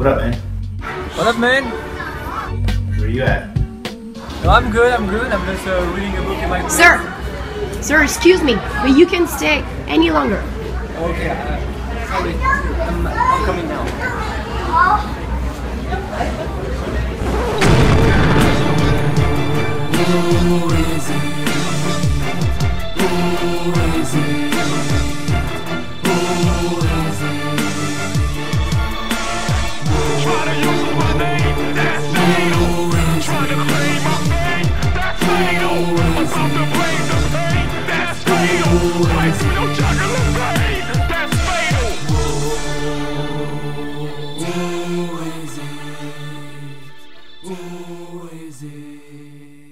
What up, man? What up, man? Where you at? No, I'm good. I'm just reading a book in my... Sir, excuse me, but you can't stay any longer. Okay, sorry. I'm coming now. Who is it?